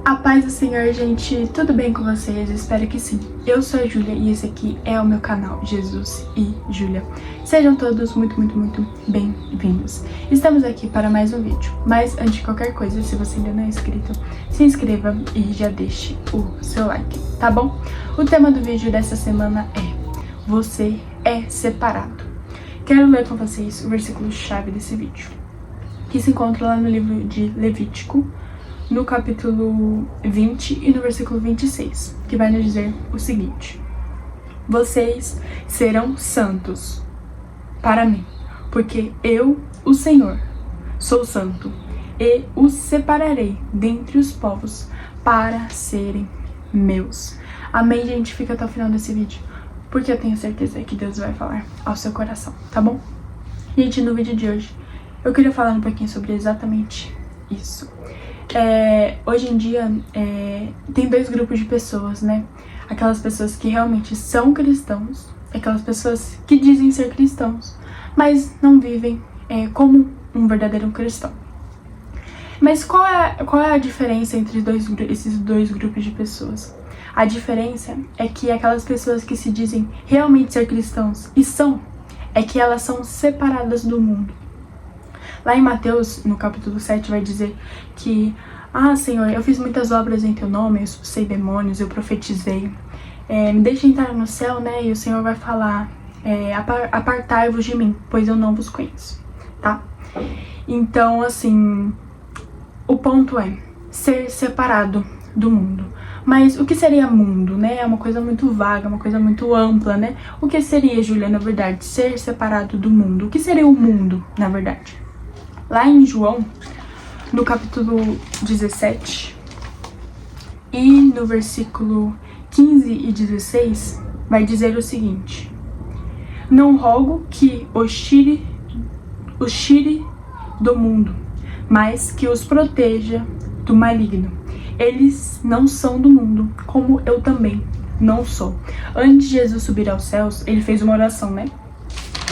A paz do Senhor, gente, tudo bem com vocês? Espero que sim. Eu sou a Júlia e esse aqui é o meu canal Jesus e Júlia. Sejam todos muito bem-vindos. Estamos aqui para mais um vídeo, mas antes de qualquer coisa, se você ainda não é inscrito, se inscreva e já deixe o seu like, tá bom? O tema do vídeo dessa semana é: você é separado. Quero ler com vocês o versículo-chave desse vídeo, que se encontra lá no livro de Levítico, no capítulo 20 e no versículo 26, que vai nos dizer o seguinte: vocês serão santos para mim, porque eu, o Senhor, sou santo, e os separarei dentre os povos para serem meus. Amém, gente? Fica até o final desse vídeo, porque eu tenho certeza que Deus vai falar ao seu coração, tá bom? Gente, no vídeo de hoje, eu queria falar um pouquinho sobre exatamente isso. Hoje em dia, tem dois grupos de pessoas, né? Aquelas pessoas que realmente são cristãos, aquelas pessoas que dizem ser cristãos, mas não vivem como um verdadeiro cristão. Mas qual é a diferença entre esses dois grupos de pessoas? A diferença é que aquelas pessoas que se dizem realmente ser cristãos é que elas são separadas do mundo. Lá em Mateus, no capítulo 7, vai dizer que: Senhor, eu fiz muitas obras em teu nome, eu expulsei demônios, eu profetizei. Me deixe entrar no céu, né? E o Senhor vai falar: apartai-vos de mim, pois eu não vos conheço, tá? Então, assim, o ponto é ser separado do mundo. Mas o que seria mundo, né? É uma coisa muito vaga, uma coisa muito ampla, né? O que seria, Júlia, na verdade, ser separado do mundo? O que seria o mundo, na verdade? Lá em João, no capítulo 17 e no versículo 15 e 16, vai dizer o seguinte: não rogo que os tire do mundo, mas que os proteja do maligno. Eles não são do mundo, como eu também não sou. Antes de Jesus subir aos céus, ele fez uma oração, né?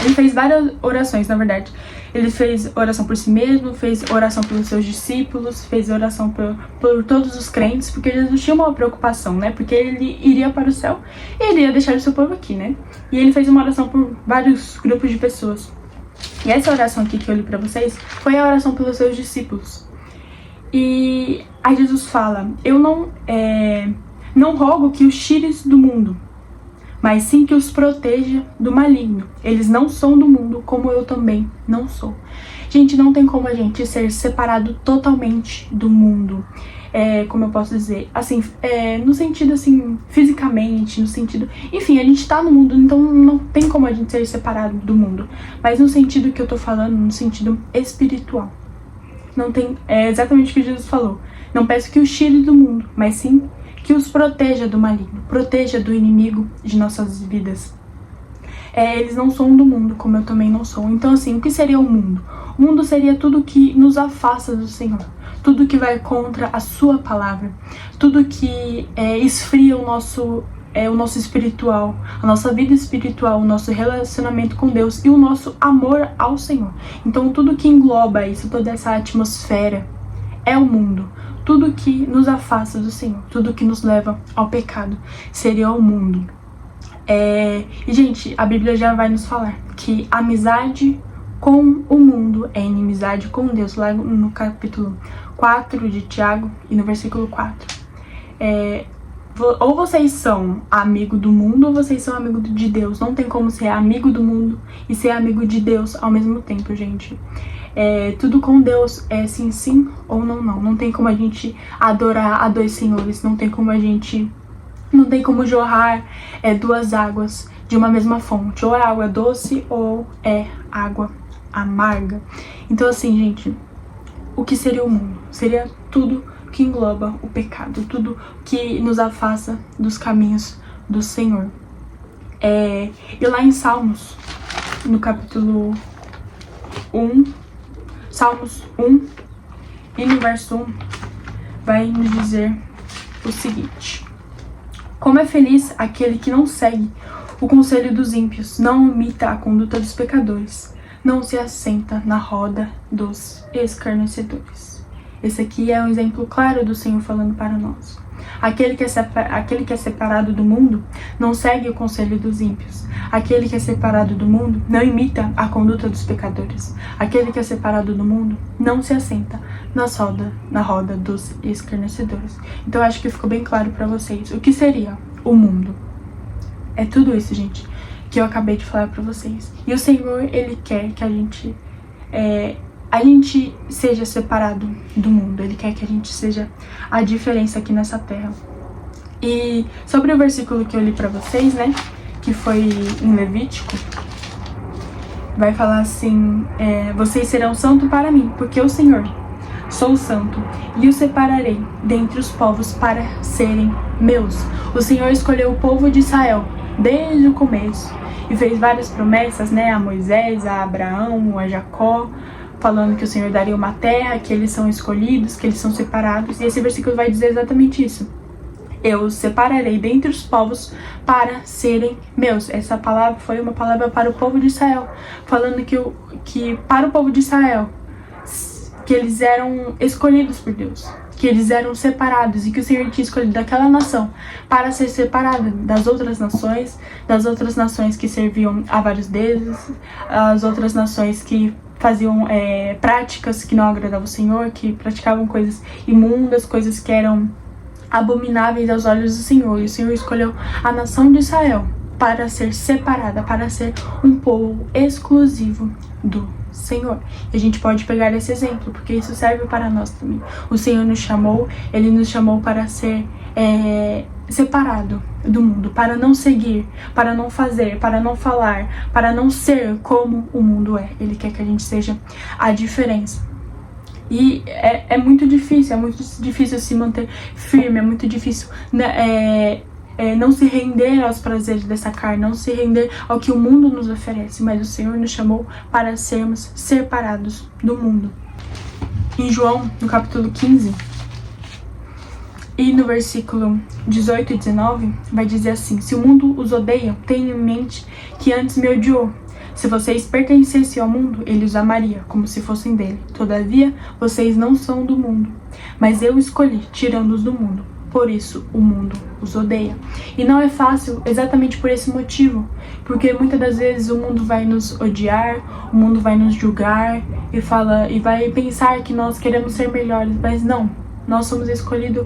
Ele fez várias orações, na verdade. Ele fez oração por si mesmo, fez oração pelos seus discípulos, fez oração por todos os crentes, porque Jesus tinha uma preocupação, né? Porque ele iria para o céu e ele ia deixar o seu povo aqui, né? E ele fez uma oração por vários grupos de pessoas. E essa oração aqui que eu li pra vocês foi a oração pelos seus discípulos. E aí Jesus fala: eu não rogo que os tires do mundo, mas sim que os proteja do maligno. Eles não são do mundo, como eu também não sou. Gente, não tem como a gente ser separado totalmente do mundo. Como eu posso dizer? Assim, no sentido, assim, fisicamente, no sentido... Enfim, a gente tá no mundo, então não tem como a gente ser separado do mundo. Mas no sentido que eu tô falando, no sentido espiritual. Não tem... É exatamente o que Jesus falou. Não peço que os tire do mundo, mas sim que os proteja do maligno, proteja do inimigo de nossas vidas. Eles não são do mundo, como eu também não sou. Então, assim, o que seria o mundo? O mundo seria tudo que nos afasta do Senhor, tudo que vai contra a sua palavra, tudo que esfria o nosso espiritual, a nossa vida espiritual, o nosso relacionamento com Deus e o nosso amor ao Senhor. Então, tudo que engloba isso, toda essa atmosfera, é o mundo. Tudo que nos afasta do Senhor, tudo que nos leva ao pecado, seria o mundo. E, gente, a Bíblia já vai nos falar que amizade com o mundo é inimizade com Deus, lá no capítulo 4 de Tiago e no versículo 4. Ou vocês são amigo do mundo ou vocês são amigo de Deus. Não tem como ser amigo do mundo e ser amigo de Deus ao mesmo tempo, gente. Tudo com Deus é sim ou não. Não tem como a gente adorar a dois senhores. Não tem como jorrar duas águas de uma mesma fonte. Ou é água doce ou é água amarga. Então, assim, gente, o que seria o mundo? Seria tudo que engloba o pecado, tudo que nos afasta dos caminhos do Senhor. E lá em Salmos, no capítulo 1, Salmos 1 e no verso 1, vai nos dizer o seguinte: como é feliz aquele que não segue o conselho dos ímpios, não imita a conduta dos pecadores, não se assenta na roda dos escarnecedores. Esse aqui é um exemplo claro do Senhor falando para nós. Aquele que é separado do mundo não segue o conselho dos ímpios. Aquele que é separado do mundo não imita a conduta dos pecadores. Aquele que é separado do mundo não se assenta na roda dos escarnecedores. Então acho que ficou bem claro para vocês o que seria o mundo. É tudo isso, gente, que eu acabei de falar para vocês. E o Senhor, Ele quer que a gente seja separado do mundo. Ele quer que a gente seja a diferença aqui nessa terra. E sobre o versículo que eu li pra vocês, né, que foi em Levítico, vai falar assim, vocês serão santos para mim, porque eu, Senhor, sou santo, e os separarei dentre os povos para serem meus. O Senhor escolheu o povo de Israel desde o começo e fez várias promessas, né, a Moisés, a Abraão, a Jacó, falando que o Senhor daria uma terra, que eles são escolhidos, que eles são separados. E esse versículo vai dizer exatamente isso. Eu os separarei dentre os povos para serem meus. Essa palavra foi uma palavra para o povo de Israel, falando que para o povo de Israel, que eles eram escolhidos por Deus, que eles eram separados e que o Senhor tinha escolhido daquela nação para ser separada das outras nações que serviam a vários deuses, as outras nações que faziam práticas que não agradavam o Senhor, que praticavam coisas imundas, coisas que eram abomináveis aos olhos do Senhor. E o Senhor escolheu a nação de Israel para ser separada, para ser um povo exclusivo do Senhor. E a gente pode pegar esse exemplo, porque isso serve para nós também. O Senhor nos chamou, Ele nos chamou para ser separado do mundo, para não seguir, para não fazer, para não falar, para não ser como o mundo é. Ele quer que a gente seja a diferença. E é muito difícil se manter firme, é muito difícil não se render aos prazeres dessa carne, não se render ao que o mundo nos oferece, mas o Senhor nos chamou para sermos separados do mundo. Em João, no capítulo 15, e no versículo 18 e 19, vai dizer assim: se o mundo os odeia, tenham em mente que antes me odiou. Se vocês pertencessem ao mundo, ele os amaria, como se fossem dele. Todavia, vocês não são do mundo, mas eu escolhi, tirando-os do mundo. Por isso, o mundo os odeia. E não é fácil exatamente por esse motivo, porque muitas das vezes o mundo vai nos odiar, o mundo vai nos julgar e vai pensar que nós queremos ser melhores, mas não. Nós somos escolhidos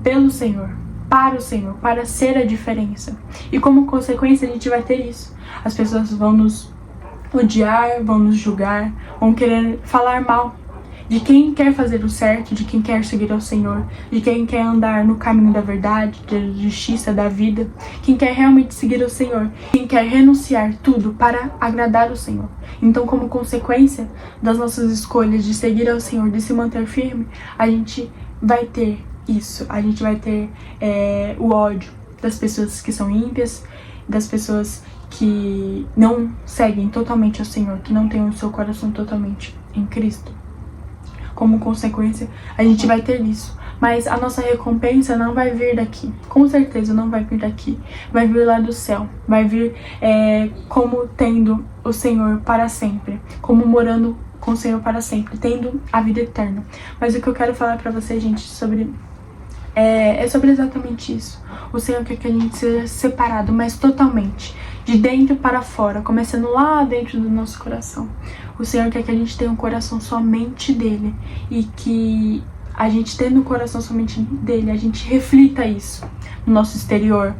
pelo Senhor, para o Senhor, para ser a diferença. E como consequência a gente vai ter isso. As pessoas vão nos odiar, vão nos julgar, vão querer falar mal de quem quer fazer o certo, de quem quer seguir ao Senhor, de quem quer andar no caminho da verdade, da justiça, da vida, quem quer realmente seguir ao Senhor, quem quer renunciar tudo para agradar o Senhor. Então, como consequência das nossas escolhas de seguir ao Senhor, de se manter firme, a gente vai ter isso, a gente vai ter o ódio das pessoas que são ímpias, das pessoas que não seguem totalmente ao Senhor, que não têm o seu coração totalmente em Cristo. Como consequência, a gente vai ter isso. Mas a nossa recompensa não vai vir daqui. Com certeza não vai vir daqui. Vai vir lá do céu. Vai vir como tendo o Senhor para sempre. Como morando com o Senhor para sempre. Tendo a vida eterna. Mas o que eu quero falar pra vocês, gente, é sobre exatamente isso. O Senhor quer que a gente seja separado, mas totalmente, de dentro para fora, começando lá dentro do nosso coração. O Senhor quer que a gente tenha um coração somente dele, e que a gente tendo o coração somente dele, a gente reflita isso no nosso exterior.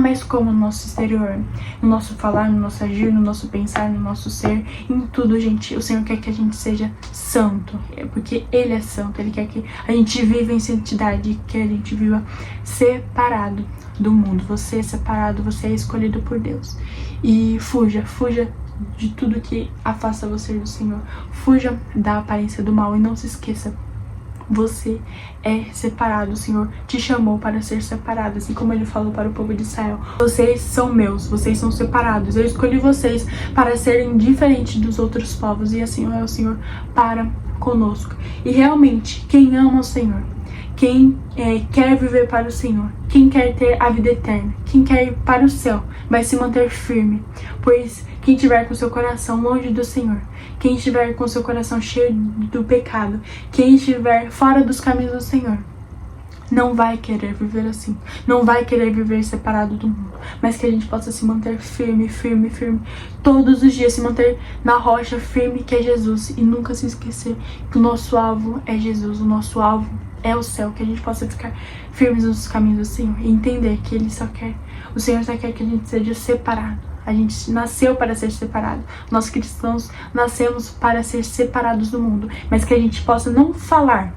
Mas como no nosso exterior? No nosso falar, no nosso agir, no nosso pensar, no nosso ser, em tudo, gente. O Senhor quer que a gente seja santo, porque Ele é santo. Ele quer que a gente viva em santidade, que a gente viva separado do mundo. Você é separado, você é escolhido por Deus. E fuja de tudo que afasta você do Senhor. Fuja da aparência do mal e não se esqueça. Você é separado, o Senhor te chamou para ser separado, assim como Ele falou para o povo de Israel. Vocês são meus, vocês são separados. Eu escolhi vocês para serem diferentes dos outros povos, e assim é o Senhor para conosco. E realmente, quem ama o Senhor, quem quer viver para o Senhor, quem quer ter a vida eterna, quem quer ir para o céu, vai se manter firme. Pois quem estiver com seu coração longe do Senhor, quem estiver com seu coração cheio do pecado, quem estiver fora dos caminhos do Senhor, não vai querer viver assim, não vai querer viver separado do mundo, mas que a gente possa se manter firme, firme, firme, todos os dias, se manter na rocha firme que é Jesus, e nunca se esquecer que o nosso alvo é Jesus, o nosso alvo é o céu, que a gente possa ficar firmes nos caminhos do Senhor e entender que o Senhor só quer que a gente seja separado. A gente nasceu para ser separado. Nós cristãos nascemos para ser separados do mundo, mas que a gente possa não falar,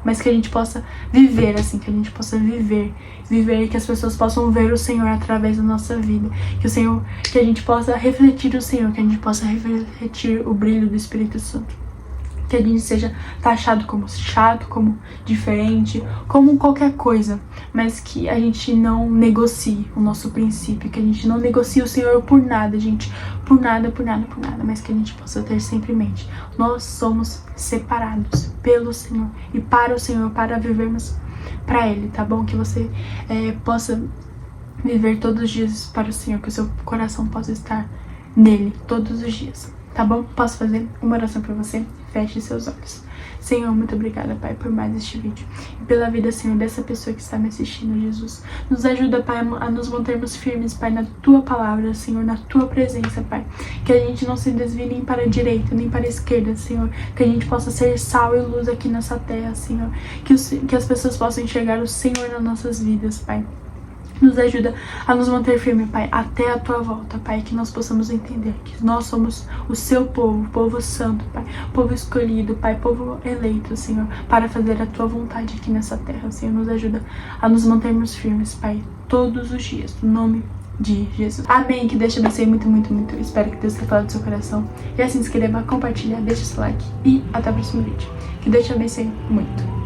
mas que a gente possa viver assim, que a gente possa viver, que as pessoas possam ver o Senhor através da nossa vida, que a gente possa refletir o Senhor, que a gente possa refletir o brilho do Espírito Santo. Que a gente seja taxado como chato, como diferente, como qualquer coisa, mas que a gente não negocie o nosso princípio, que a gente não negocie o Senhor por nada, gente, por nada, mas que a gente possa ter sempre em mente, nós somos separados pelo Senhor e para o Senhor, para vivermos para Ele, tá bom? Que você possa viver todos os dias para o Senhor, que o seu coração possa estar nele todos os dias. Tá bom? Posso fazer uma oração pra você? Feche seus olhos. Senhor, muito obrigada, Pai, por mais este vídeo. E pela vida, Senhor, dessa pessoa que está me assistindo, Jesus. Nos ajuda, Pai, a nos mantermos firmes, Pai, na Tua palavra, Senhor, na Tua presença, Pai. Que a gente não se desvie nem para a direita, nem para a esquerda, Senhor. Que a gente possa ser sal e luz aqui nessa terra, Senhor. Que as pessoas possam enxergar o Senhor nas nossas vidas, Pai. Nos ajuda a nos manter firme, Pai, até a Tua volta, Pai, que nós possamos entender que nós somos o Seu povo, povo santo, Pai, povo escolhido, Pai, povo eleito, Senhor, para fazer a Tua vontade aqui nessa terra, Senhor. Nos ajuda a nos mantermos firmes, Pai, todos os dias, no nome de Jesus. Amém, que Deus te abençoe muito, muito, muito. Espero que Deus tenha falado do seu coração. Já se inscreva, compartilha, deixa o seu like e até o próximo vídeo. Que Deus te abençoe muito.